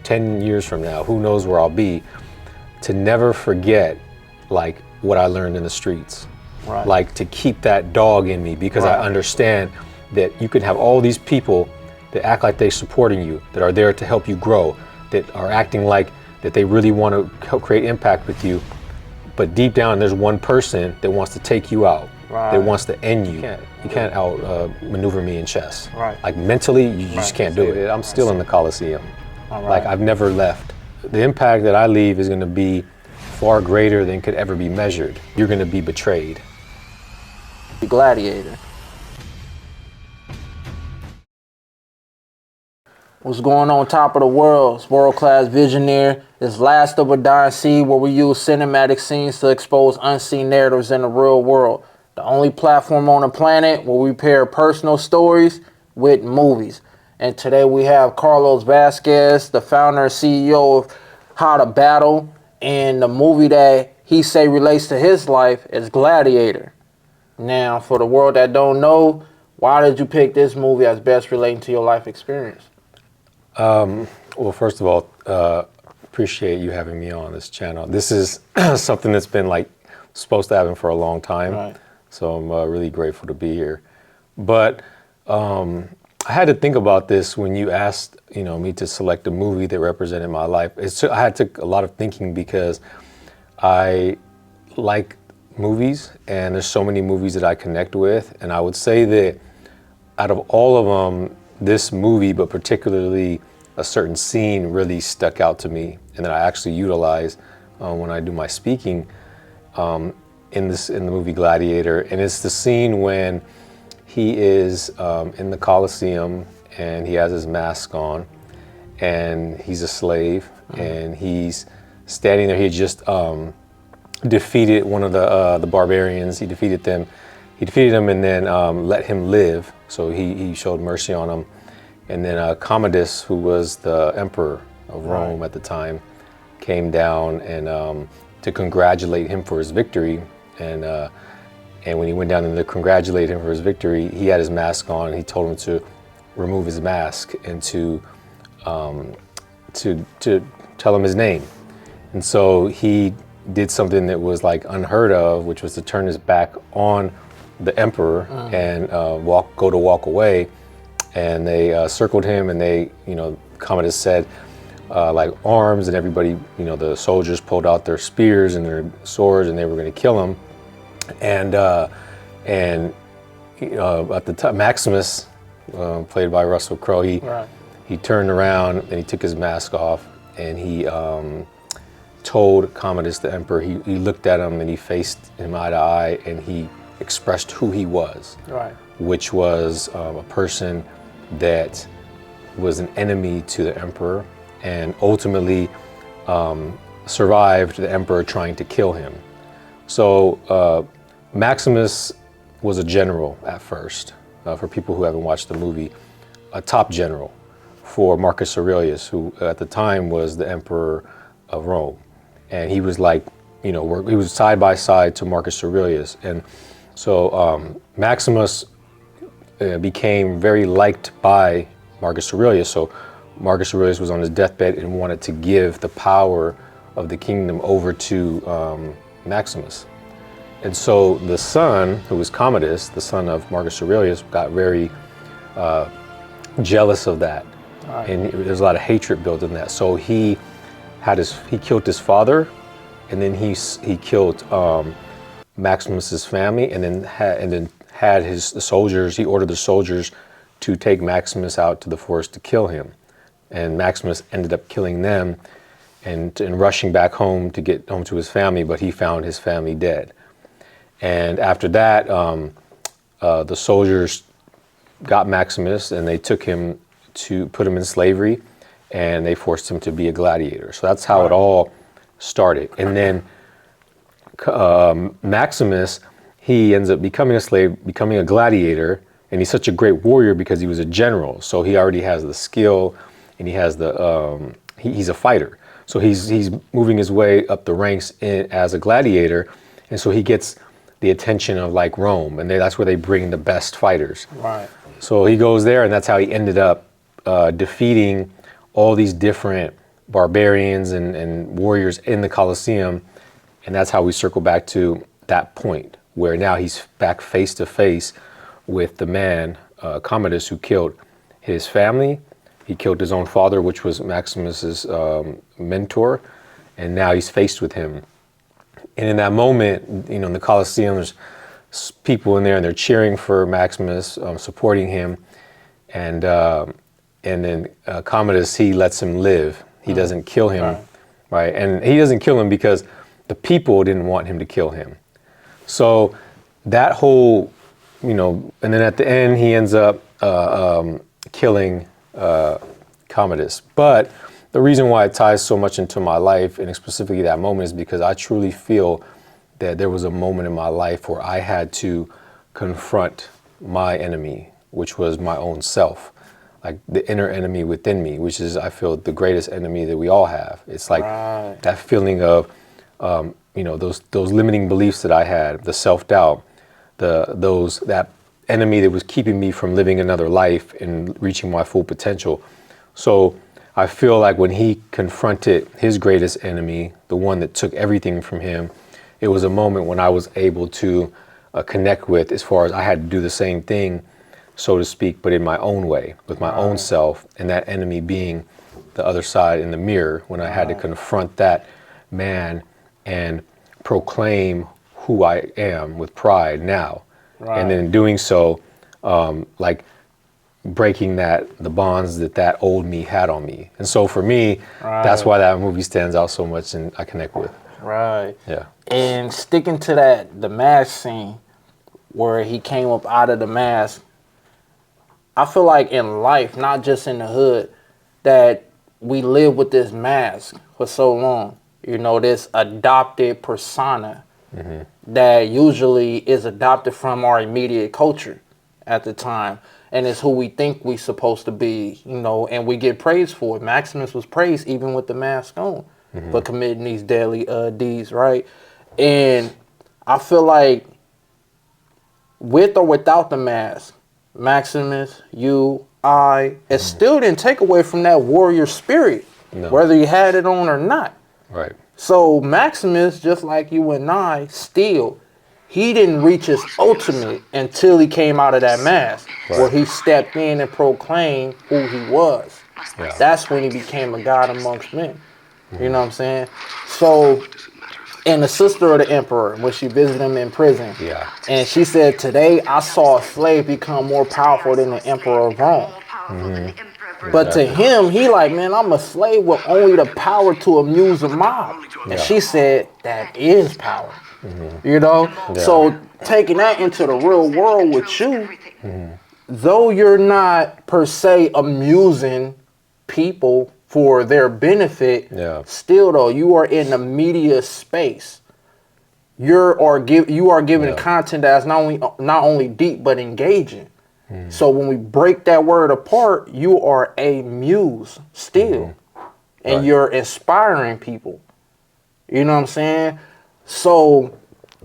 10 years from now, who knows where I'll be, to never forget like what I learned in the streets. Right. Like to keep that dog in me, because I understand that you can have all these people that act like they're supporting you, that are there to help you grow, that are acting like that they really want to help create impact with you. But deep down, there's one person that wants to take you out, that wants to end you. You can't out maneuver me in chess. Right. Like mentally, you just can't do it. I'm still in the Coliseum. Like I've never left. The impact that I leave is going to be far greater than could ever be measured. You're going to be betrayed. Gladiator. What's going on top of the world? It's world-class visionary. It's Last of a Dying Seed, where we use cinematic scenes to expose unseen narratives in the real world. The only platform on the planet where we pair personal stories with movies. And today we have Carlos Vasquez, the founder and CEO of How to Battle, and the movie that he say relates to his life is Gladiator. Now, for the world that don't know, why did you pick this movie as best relating to your life experience? Well, first of all, appreciate you having me on this channel. This is something that's been like supposed to happen for a long time. Right. So I'm really grateful to be here. But I had to think about this when you asked, me to select a movie that represented my life. I had to a lot of thinking, because I like movies, and there's so many movies that I connect with. And I would say that out of all of them, this movie, but particularly a certain scene, really stuck out to me, and that I actually utilize when I do my speaking in the movie Gladiator. And it's the scene when he is in the Coliseum and he has his mask on, and he's a slave, and he's standing there. He had just defeated one of the barbarians. He defeated them. He defeated him and then let him live. So he showed mercy on him. And then Commodus, who was the emperor of Rome at the time, came down and to congratulate him for his victory. And when he went down and to congratulate him for his victory, he had his mask on, and he told him to remove his mask and to tell him his name. And so he did something that was like unheard of, which was to turn his back on the emperor and walk away. And they circled him, and they, Commodus said, like arms, and everybody, the soldiers pulled out their spears and their swords, and they were going to kill him. And at the time, Maximus, played by Russell Crowe, he turned around and he took his mask off, and he told Commodus, the emperor, he looked at him and he faced him eye to eye, and he expressed who he was, which was a person that was an enemy to the emperor, and ultimately survived the emperor trying to kill him. So Maximus was a general at first, for people who haven't watched the movie, a top general for Marcus Aurelius, who at the time was the emperor of Rome. And he was like, he was side by side to Marcus Aurelius. And so Maximus became very liked by Marcus Aurelius. So Marcus Aurelius was on his deathbed and wanted to give the power of the kingdom over to Maximus. And so the son, who was Commodus, the son of Marcus Aurelius, got very jealous of that. And there's a lot of hatred built in that. So he killed his father, and then he killed Maximus's family, and then had the soldiers. He ordered the soldiers to take Maximus out to the forest to kill him, and Maximus ended up killing them and rushing back home to get home to his family. But he found his family dead. And after that, the soldiers got Maximus, and they took him to put him in slavery, and they forced him to be a gladiator. So that's how it all started. And then Maximus, he ends up becoming a slave, becoming a gladiator, and he's such a great warrior because he was a general. So he already has the skill, and he has the he's a fighter. So he's moving his way up the ranks as a gladiator, and so he gets the attention of like Rome, and that's where they bring the best fighters. So he goes there, and that's how he ended up defeating all these different barbarians and warriors in the Colosseum. And that's how we circle back to that point where now he's back face to face with the man, Commodus, who killed his family. He killed his own father, which was Maximus's mentor. And now he's faced with him. And in that moment, in the Colosseum, there's people in there and they're cheering for Maximus, supporting him. And then Commodus, he lets him live. He doesn't kill him, right? And he doesn't kill him because the people didn't want him to kill him. So that whole, and then at the end, he ends up killing Commodus. But the reason why it ties so much into my life, and specifically that moment, is because I truly feel that there was a moment in my life where I had to confront my enemy, which was my own self, like the inner enemy within me, which is, I feel, the greatest enemy that we all have. It's like that feeling of, those limiting beliefs that I had, the self-doubt, that enemy that was keeping me from living another life and reaching my full potential. So I feel like when he confronted his greatest enemy, the one that took everything from him, it was a moment when I was able to connect with, as far as I had to do the same thing, so to speak, but in my own way, with my own self, and that enemy being the other side in the mirror, when I had to confront that man and proclaim who I am with pride now. And then in doing so, like breaking the bonds that old me had on me. And so for me, that's why that movie stands out so much and I connect with. Right. Yeah. And sticking to the mask scene where he came up out of the mask, I feel like in life, not just in the hood, that we live with this mask for so long. This adopted persona that usually is adopted from our immediate culture at the time. And it's who we think we're supposed to be, and we get praised for it. Maximus was praised even with the mask on for committing these deadly deeds, right? And I feel like with or without the mask, Maximus, it still didn't take away from that warrior spirit, whether you had it on or not. Right. So Maximus, just like you and I, still, he didn't reach his ultimate until he came out of that mask, where he stepped in and proclaimed who he was. Yeah. That's when he became a god amongst men. You know what I'm saying? So, and the sister of the emperor, when she visited him in prison, and she said, "Today I saw a slave become more powerful than the emperor of Rome." But to him, he like, man, I'm a slave with only the power to amuse a mob. And she said, that is power. So taking that into the real world with you, though you're not per se amusing people for their benefit, still though, you are in the media space. You are given content that's not only deep but engaging. So when we break that word apart, you are a muse still. And you're inspiring people. You know what I'm saying? So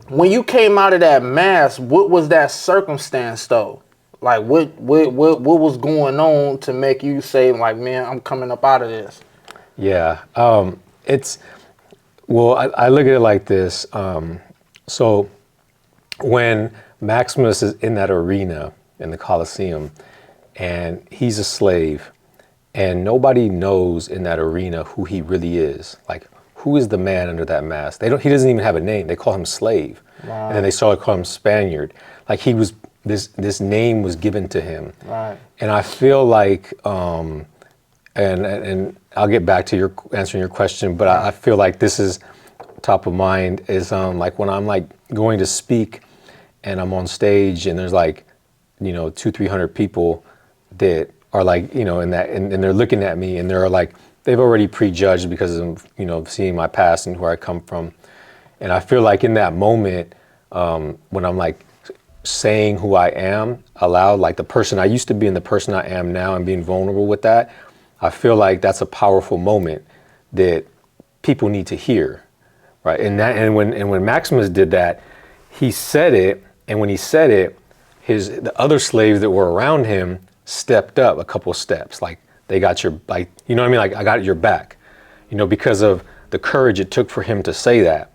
when you came out of that mask, what was that circumstance though? Like what was going on to make you say like, man, I'm coming up out of this? Yeah. I look at it like this. So when Maximus is in that arena in the Colosseum and he's a slave and nobody knows in that arena who he really is, like who is the man under that mask? He doesn't even have a name. They call him slave. And then they started calling him Spaniard. Like he was, this name was given to him. And I feel like, and I'll get back to answering your question, but I feel like this is top of mind is like when I'm like going to speak and I'm on stage and there's like, 200-300 people that are like, and they're looking at me and they're like, they've already prejudged because of, seeing my past and where I come from. And I feel like in that moment, when I'm like saying who I am aloud, like the person I used to be and the person I am now and being vulnerable with that, I feel like that's a powerful moment that people need to hear, right? And when Maximus did that, he said it, and when he said it, the other slaves that were around him stepped up a couple of steps, like they got your, like, you know what I mean? Like I got your back. because of the courage it took for him to say that.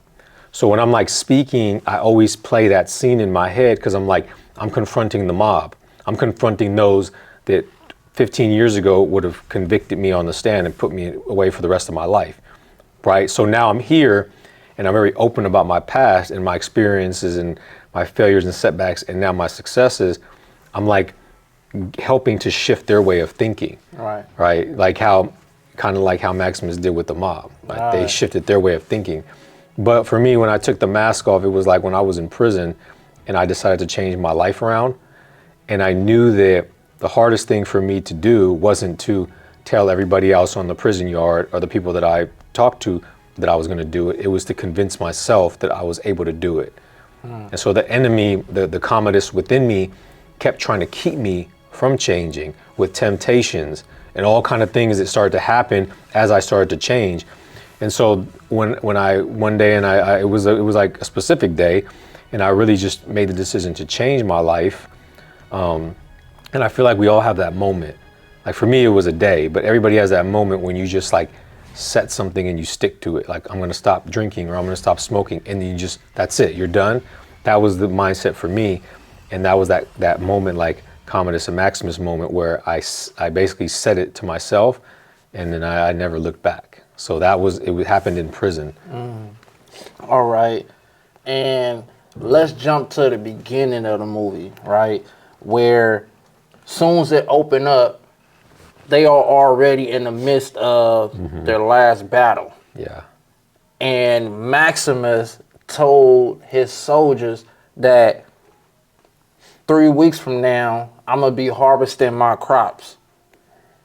So when I'm like speaking, I always play that scene in my head because I'm like, I'm confronting the mob. I'm confronting those that 15 years ago would have convicted me on the stand and put me away for the rest of my life, right? So now I'm here and I'm very open about my past and my experiences and my failures and setbacks and now my successes. I'm like helping to shift their way of thinking, right? Like how Maximus did with the mob. Like they shifted their way of thinking. But for me, when I took the mask off, it was like when I was in prison and I decided to change my life around. And I knew that the hardest thing for me to do wasn't to tell everybody else on the prison yard or the people that I talked to that I was going to do it. It was to convince myself that I was able to do it. And so the enemy, the commodus within me, kept trying to keep me from changing with temptations and all kind of things that started to happen as I started to change. And so when I one day, and it was like a specific day, and I really just made the decision to change my life. And I feel like we all have that moment. Like for me, it was a day, but everybody has that moment when you just like set something and you stick to it. Like I'm gonna stop drinking or I'm gonna stop smoking, and then that's it, you're done. That was the mindset for me. And that was that moment, like Commodus and Maximus moment, where I basically said it to myself, and then I never looked back. So it happened in prison. All right. And let's jump to the beginning of the movie, right? Where soon as it opened up, they are already in the midst of their last battle. Yeah. And Maximus told his soldiers that 3 weeks from now, I'm gonna be harvesting my crops.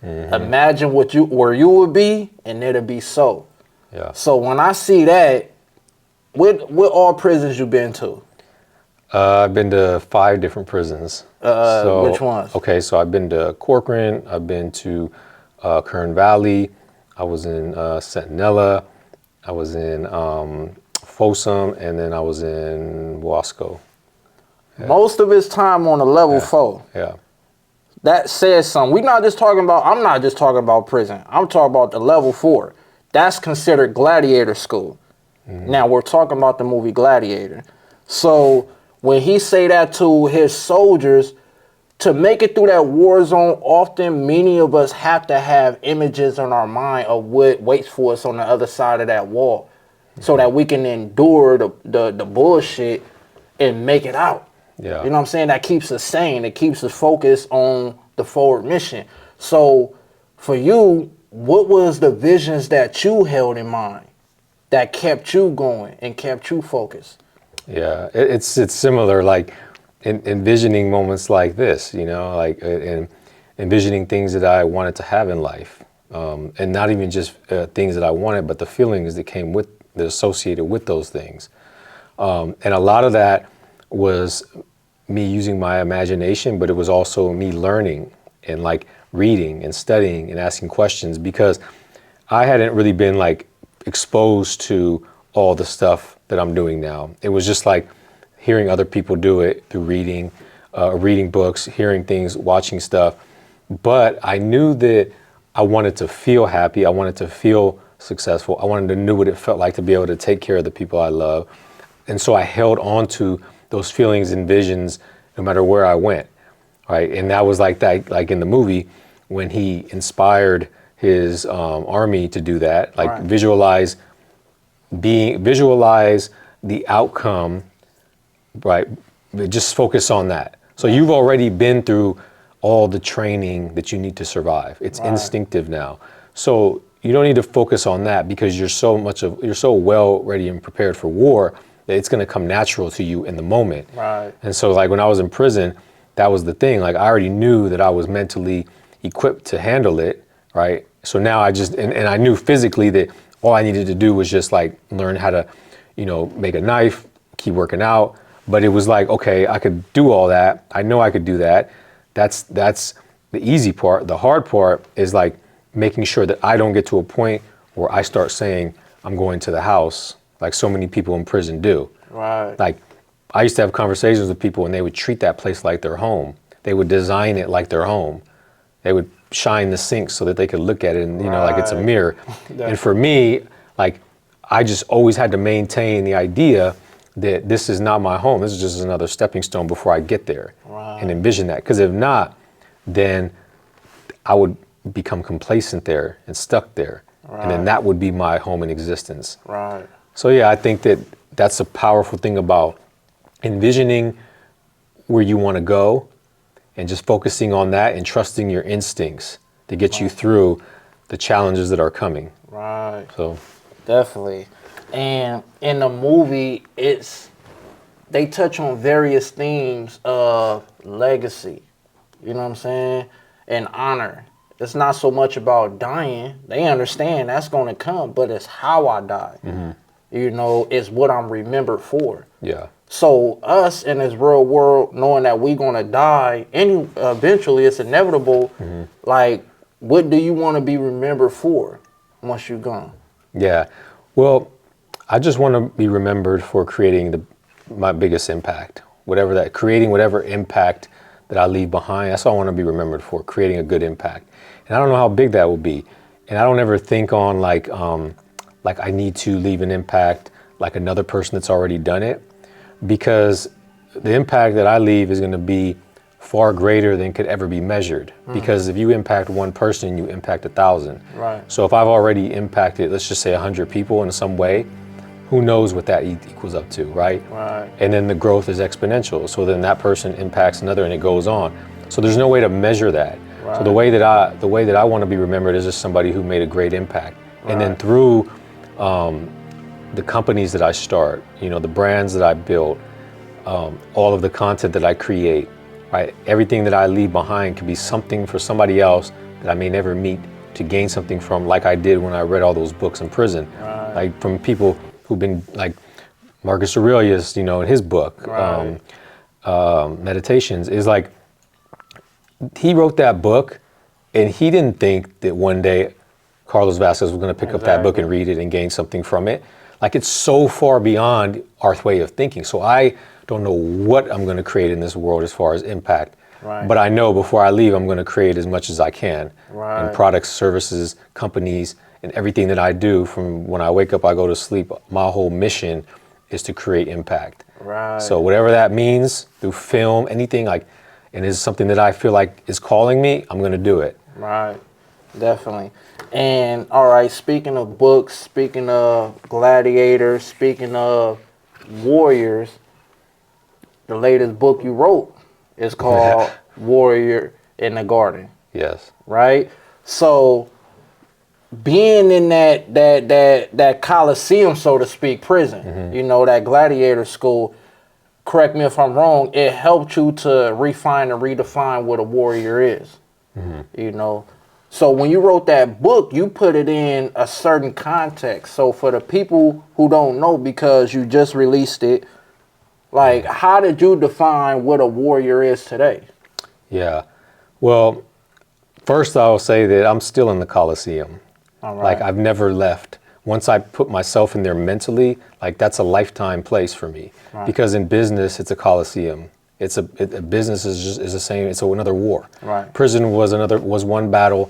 Imagine where you would be, and it'll be so. Yeah. So when I see that, what all prisons you been to? I've been to 5 different prisons. Which ones? Okay, so I've been to Corcoran, I've been to Kern Valley, I was in Centinela, I was in Folsom, and then I was in Wasco. Yeah. Most of his time on a level 4. Yeah. That says something. I'm not just talking about prison. I'm talking about the level 4. That's considered Gladiator school. Now we're talking about the movie Gladiator. So when he say that to his soldiers, to make it through that war zone, often many of us have to have images in our mind of what waits for us on the other side of that wall, so that we can endure the bullshit and make it out. Yeah. You know what I'm saying? That keeps us sane. It keeps us focused on the forward mission. So for you, what was the visions that you held in mind that kept you going and kept you focused? Yeah, it's similar, like envisioning moments like this, like and envisioning things that I wanted to have in life, and not even just things that I wanted, but the feelings that came with, that associated with those things. And a lot of that was me using my imagination, but it was also me learning and like reading and studying and asking questions, because I hadn't really been like exposed to all the stuff that I'm doing now. It was just like hearing other people do it through reading books, hearing things, watching stuff. But I knew that I wanted to feel happy. I wanted to feel successful. I wanted to know what it felt like to be able to take care of the people I love. And so I held on to those feelings and visions no matter where I went, right? And that was like that, like in the movie, when he inspired his army to do that, like visualize the outcome, right? Just focus on that. So you've already been through all the training that you need to survive. It's instinctive now. So you don't need to focus on that, because you're so well ready and prepared for war that it's going to come natural to you in the moment. Right. And so like when I was in prison, that was the thing. Like I already knew that I was mentally equipped to handle it, right? So now I just, and I knew physically that all I needed to do was just like learn how to, make a knife, keep working out. But it was like, okay, I could do all that. I know I could do that. That's the easy part. The hard part is like making sure that I don't get to a point where I start saying I'm going to the house, like so many people in prison do. Right. Like I used to have conversations with people and they would treat that place like their home. They would design it like their home. They would shine the sink so that they could look at it and, like it's a Right. mirror. And for me, like, I just always had to maintain the idea that this is not my home. This is just another stepping stone before I get there, and envision that. Because if not, then I would become complacent there and stuck there. And then that would be my home in existence. Right. So yeah, I think that that's a powerful thing about envisioning where you want to go and just focusing on that and trusting your instincts to get you through the challenges that are coming. Right. So Definitely. And in the movie, they touch on various themes of legacy. You know what I'm saying? And honor. It's not so much about dying. They understand that's going to come, but it's how I die. You know, it's what I'm remembered for. yeah. So us in this real world, knowing that we're going to die, and eventually it's inevitable, like, what do you want to be remembered for once you're gone? Yeah. Well, I just want to be remembered for creating my biggest impact. Creating whatever impact that I leave behind. That's all I want to be remembered for, creating a good impact. And I don't know how big that will be. And I don't ever think on like I need to leave an impact like another person that's already done it, because the impact that I leave is going to be far greater than could ever be measured. Because if you impact one person, you impact 1,000. Right. So if I've already impacted, let's just say 100 people in some way, who knows what that equals up to, right? Right. And then the growth is exponential. So then that person impacts another, and it goes on. So there's no way to measure that. Right. So the way that I want to be remembered is just somebody who made a great impact. And then through the companies that I start, the brands that I build, all of the content that I create, right? Everything that I leave behind can be something for somebody else that I may never meet to gain something from, like I did when I read all those books in prison. Right. Like from people who've been like Marcus Aurelius, in his book, Right. Meditations, is like, he wrote that book and he didn't think that one day Carlos Vasquez was going to pick up that book and read it and gain something from it. Like, it's so far beyond our way of thinking. So I don't know what I'm going to create in this world as far as impact. Right. But I know before I leave, I'm going to create as much as I can. Right. In products, services, companies, and everything that I do. From when I wake up, I go to sleep, my whole mission is to create impact. Right. So whatever that means, through film, anything, and is something that I feel like is calling me, I'm going to do it. Right. Definitely. And all right, speaking of books, speaking of Gladiator, speaking of warriors, the latest book you wrote is called Warrior in the Garden. Yes. Right? So being in that Coliseum, so to speak, prison, that gladiator school, correct me if I'm wrong, it helped you to refine and redefine what a warrior is. So when you wrote that book, you put it in a certain context. So for the people who don't know, because you just released it, like, how did you define what a warrior is today? Yeah. Well, first I'll say that I'm still in the Coliseum. All right. Like, I've never left. Once I put myself in there mentally, like, that's a lifetime place for me. Right. Because in business, it's a Coliseum. Business is the same. It's another war. Right. Prison was one battle.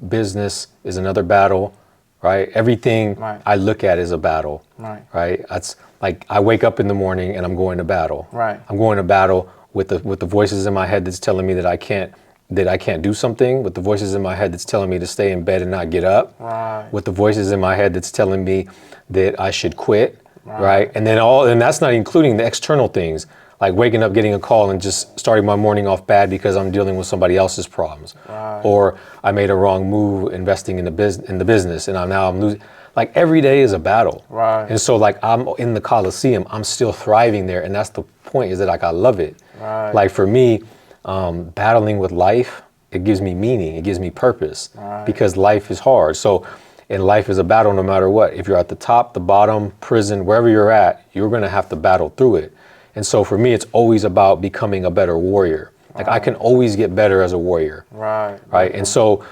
Business is another battle. Right. Everything Right. I look at is a battle. Right. Right. That's like, I wake up in the morning and I'm going to battle. Right. I'm going to battle with the voices in my head that's telling me that I can't do something, with the voices in my head that's telling me to stay in bed and not get up, Right. with the voices in my head that's telling me that I should quit, right? And then that's not including the external things, like waking up, getting a call, and just starting my morning off bad because I'm dealing with somebody else's problems, or I made a wrong move investing in the business, and I'm losing. Like, every day is a battle, Right. and so, like, I'm in the Coliseum, I'm still thriving there, and that's the point, is that, like, I love it. Right. Like, for me, battling with life, it gives me meaning, it gives me purpose, because life is hard. So, and life is a battle no matter what. If you're at the top, the bottom, prison, wherever you're at, you're going to have to battle through it. And so for me, it's always about becoming a better warrior. Like, I can always get better as a warrior. Right. Right. And so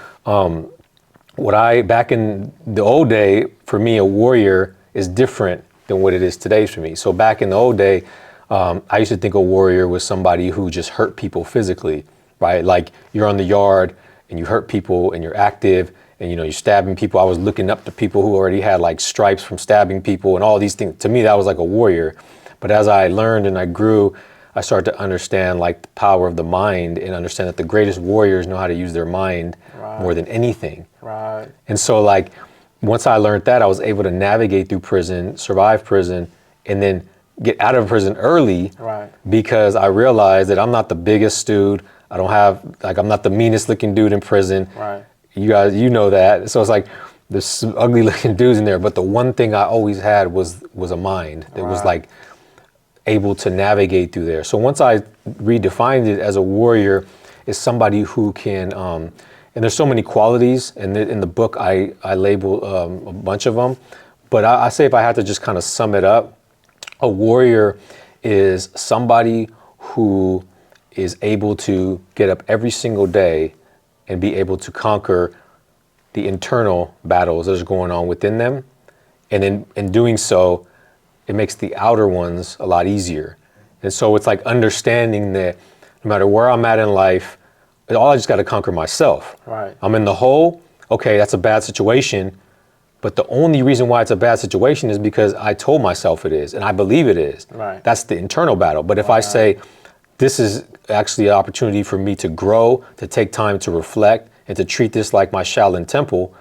back in the old day, for me, a warrior is different than what it is today for me. So back in the old day, I used to think a warrior was somebody who just hurt people physically, right? Like, you're on the yard and you hurt people and you're active and you're stabbing people. I was looking up to people who already had like stripes from stabbing people and all these things. To me, that was like a warrior. But as I learned and I grew, I started to understand like the power of the mind and understand that the greatest warriors know how to use their mind more than anything. Right. And so like once I learned that, I was able to navigate through prison, survive prison, and then get out of prison early because I realized that I'm not the biggest dude. I'm not the meanest looking dude in prison. Right. You guys, know that. So it's like there's some ugly looking dudes in there. But the one thing I always had was a mind that was like able to navigate through there. So once I redefined it as a warrior, is somebody who can, and there's so many qualities. And in the book, I label a bunch of them. But I say if I had to just kind of sum it up, a warrior is somebody who is able to get up every single day and be able to conquer the internal battles that are going on within them. And in doing so, it makes the outer ones a lot easier. And so it's like understanding that no matter where I'm at in life, I just got to conquer myself. Right. I'm in the hole. Okay, that's a bad situation. But the only reason why it's a bad situation is because I told myself it is, and I believe it is. Right. That's the internal battle. But if I say, this is actually an opportunity for me to grow, to take time to reflect, and to treat this like my Shaolin temple,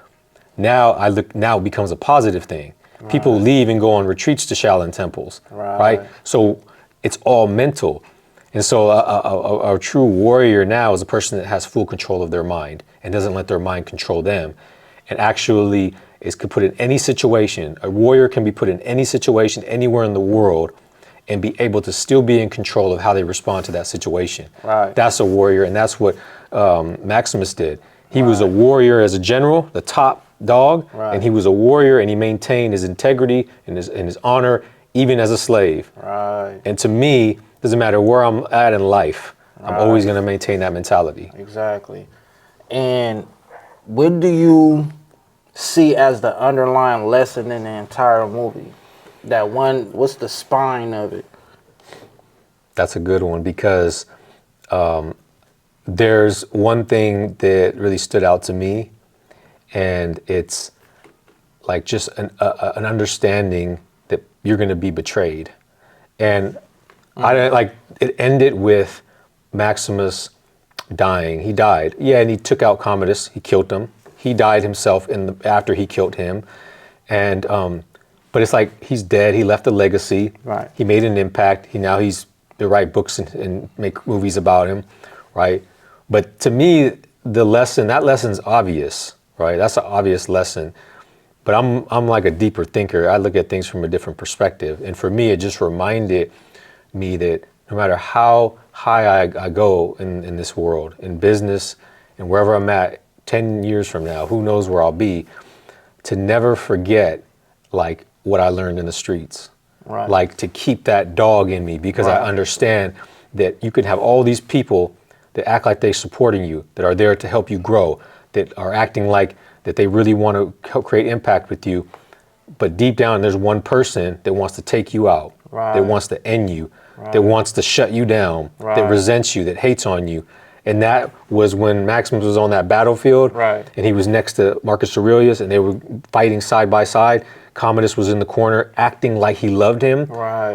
now it becomes a positive thing. Right. People leave and go on retreats to Shaolin temples, right? So it's all mental. And so a true warrior now is a person that has full control of their mind and doesn't let their mind control them, and actually could put in any situation. A warrior can be put in any situation anywhere in the world and be able to still be in control of how they respond to that situation. Right. That's a warrior, and that's what Maximus did. He was a warrior as a general, the top dog, and he was a warrior, and he maintained his integrity and his honor even as a slave. Right. And to me, doesn't matter where I'm at in life, I'm always going to maintain that mentality. Exactly. And what do you see as the underlying lesson in the entire movie? What's the spine of it? That's a good one because there's one thing that really stood out to me, and it's like just an understanding that you're going to be betrayed. And it ended with Maximus dying. He died. Yeah, and he took out Commodus. He killed him. He died himself after he killed him. And but it's like he's dead. He left a legacy. Right. He made an impact. They write books and make movies about him, right? But to me, that lesson's obvious, right? That's an obvious lesson. But I'm like a deeper thinker. I look at things from a different perspective. And for me, it just reminded me that no matter how high I go in this world, in business, and wherever I'm at 10 years from now, who knows where I'll be, to never forget like what I learned in the streets. Right. Like to keep that dog in me, because I understand that you can have all these people that act like they're supporting you, that are there to help you grow, that are acting like that they really want to create impact with you. But deep down, there's one person that wants to take you out, that wants to end you, that wants to shut you down, that resents you, that hates on you. And that was when Maximus was on that battlefield, and he was next to Marcus Aurelius, and they were fighting side by side. Commodus was in the corner, acting like he loved him,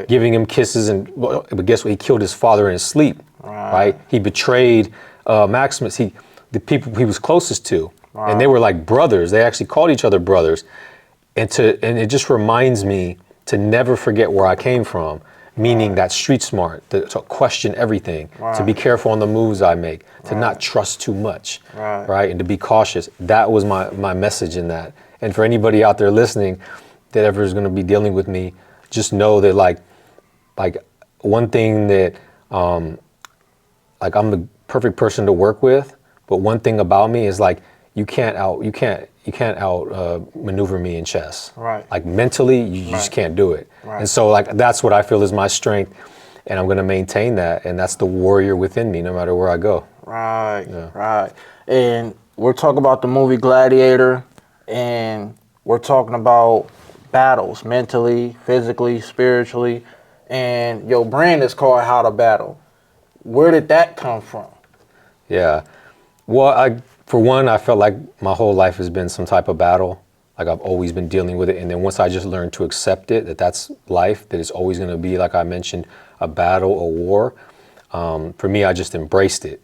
giving him kisses, but guess what? He killed his father in his sleep, right? He betrayed Maximus, the people he was closest to, and they were like brothers. They actually called each other brothers, and it just reminds me to never forget where I came from. Meaning that street smart, to question everything, to be careful on the moves I make, to not trust too much, right? And to be cautious. That was my message in that. And for anybody out there listening that ever is going to be dealing with me, just know that like one thing that like I'm the perfect person to work with, but one thing about me is like you can't out maneuver me in chess. Right. Like mentally, you just can't do it. Right. And so like that's what I feel is my strength, and I'm going to maintain that. And that's the warrior within me, no matter where I go. Right. Yeah. Right. And we're talking about the movie Gladiator, and we're talking about battles mentally, physically, spiritually, and your brand is called How to Battle. Where did that come from? Yeah. Well, For one, I felt like my whole life has been some type of battle. Like I've always been dealing with it. And then once I just learned to accept it, that that's life, that it's always going to be, like I mentioned, a battle, a war. For me, I just embraced it.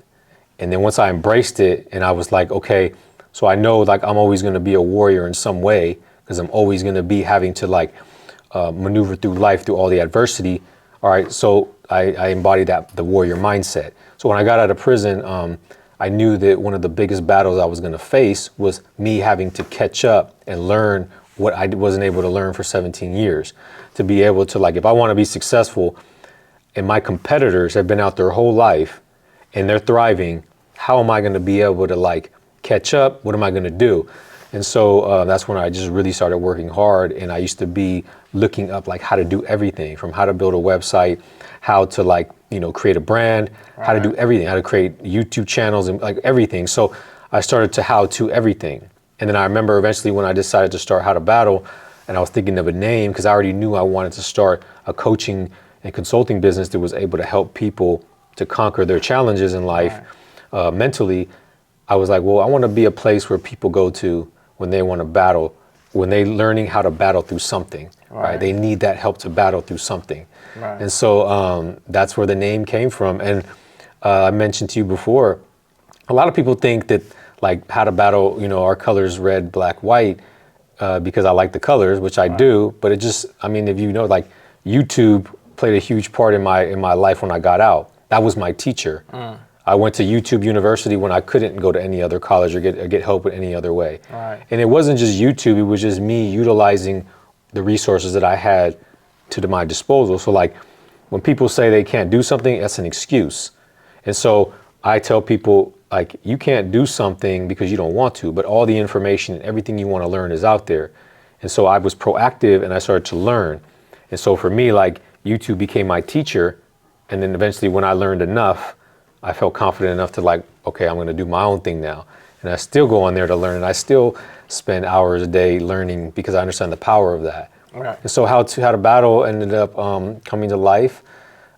And then once I embraced it and I was like, okay, so I know like I'm always going to be a warrior in some way, because I'm always going to be having to like maneuver through life, through all the adversity. All right, so I embodied the warrior mindset. So when I got out of prison, I knew that one of the biggest battles I was going to face was me having to catch up and learn what I wasn't able to learn for 17 years. To be able to, like, if I want to be successful and my competitors have been out their whole life and they're thriving, how am I going to be able to like catch up? What am I going to do? And so that's when I just really started working hard. And I used to be looking up like how to do everything, from how to build a website, how to like, create a brand, how to do everything, how to create YouTube channels and like everything. So I started to how to everything. And then I remember eventually when I decided to start How to Battle, and I was thinking of a name because I already knew I wanted to start a coaching and consulting business that was able to help people to conquer their challenges in life mentally. I was like, well, I want to be a place where people go to when they want to battle, when they're learning how to battle through something, right? They need that help to battle through something. Right. And so that's where the name came from. And I mentioned to you before, a lot of people think that like How to Battle, our colors red, black, white, because I like the colors, which I do. But it just, I mean, if you know, like YouTube played a huge part in my life when I got out. That was my teacher. I went to YouTube University when I couldn't go to any other college or get help in any other way. Right. And it wasn't just YouTube, it was just me utilizing the resources that I had to my disposal. So like when people say they can't do something, that's an excuse. And so I tell people like, you can't do something because you don't want to, but all the information and everything you want to learn is out there. And so I was proactive and I started to learn. And so for me, like YouTube became my teacher. And then eventually when I learned enough, I felt confident enough to like, okay, I'm going to do my own thing now. And I still go on there to learn. And I still spend hours a day learning because I understand the power of that. Right. And so How to Battle ended up coming to life.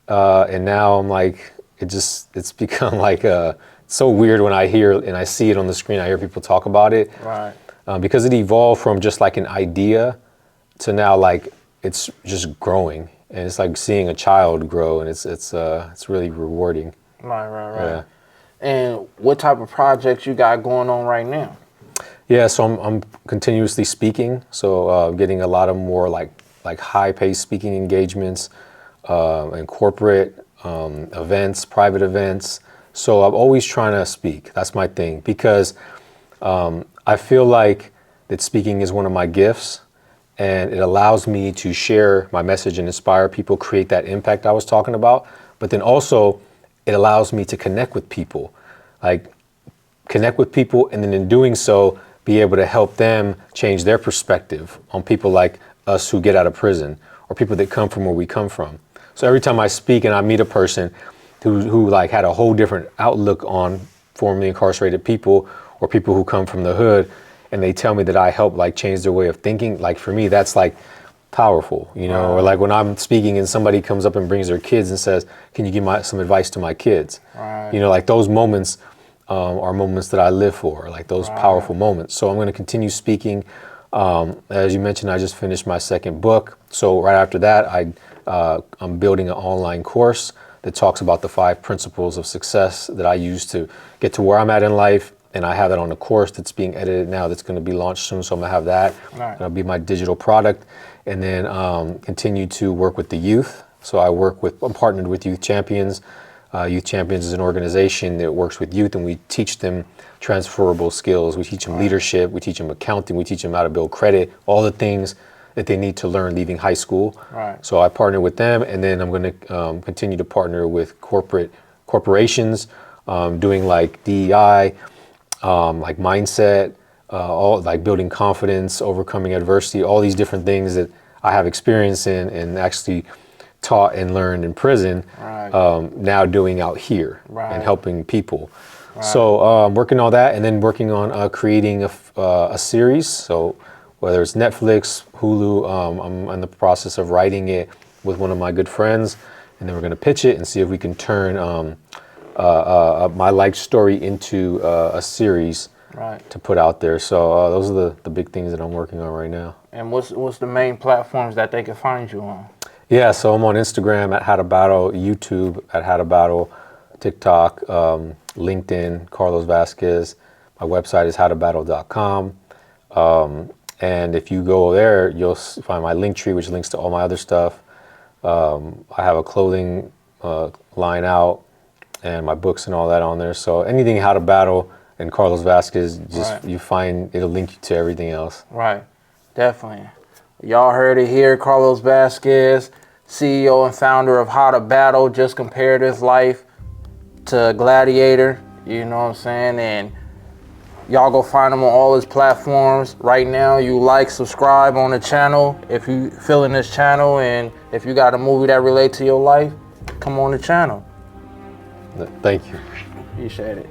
And now I'm like, it's become like so weird when I hear and I see it on the screen. I hear people talk about it. Right. Because it evolved from just like an idea to now like it's just growing. And it's like seeing a child grow, and it's really rewarding. Right. Yeah. And what type of projects you got going on right now? Yeah, so I'm continuously speaking. So getting a lot of more like high-paced speaking engagements and corporate events, private events. So I'm always trying to speak. That's my thing, because I feel like that speaking is one of my gifts, and it allows me to share my message and inspire people, create that impact I was talking about. But then also, it allows me to connect with people, and then in doing so, be able to help them change their perspective on people like us who get out of prison, or people that come from where we come from. So every time I speak and I meet a person who like had a whole different outlook on formerly incarcerated people, or people who come from the hood, and they tell me that I help like change their way of thinking, like for me, that's like powerful, or like when I'm speaking and somebody comes up and brings their kids and says, can you give some advice to my kids? Right. Like those moments are moments that I live for, like those powerful moments. So I'm going to continue speaking. As you mentioned, I just finished my second book. So right after that, I'm building an online course that talks about the 5 principles of success that I use to get to where I'm at in life. And I have that on a course that's being edited now that's going to be launched soon. So I'm going to have that. Right. That'll be my digital product. And then continue to work with the youth. So I'm partnered with Youth Champions. Youth Champions is an organization that works with youth, and we teach them transferable skills. We teach them leadership. We teach them accounting. We teach them how to build credit, all the things that they need to learn leaving high school. Right. So I partner with them, and then I'm going to continue to partner with corporations, doing like DEI, like mindset, all like building confidence, overcoming adversity, all these different things that I have experience in and actually taught and learned in prison, now doing out here and helping people. Right. So working on that, and then working on creating a series. So whether it's Netflix, Hulu, I'm in the process of writing it with one of my good friends, and then we're going to pitch it and see if we can turn my life story into a series Right. to put out there. So those are the big things that I'm working on right now. And what's the main platforms that they can find you on? Yeah, so I'm on Instagram at How to Battle, YouTube at How to Battle, TikTok, LinkedIn, Carlos Vasquez. My website is howtobattle.com. And if you go there, you'll find my link tree, which links to all my other stuff. I have a clothing line out and my books and all that on there. So anything How to Battle and Carlos Vasquez, just you find, it'll link you to everything else. Right, definitely. Y'all heard it here. Carlos Vasquez, CEO and founder of How to Battle, just compared his life to Gladiator. You know what I'm saying? And y'all go find him on all his platforms. Right now, you like, subscribe on the channel if you feeling this channel, and if you got a movie that relates to your life, come on the channel. Thank you. Appreciate it.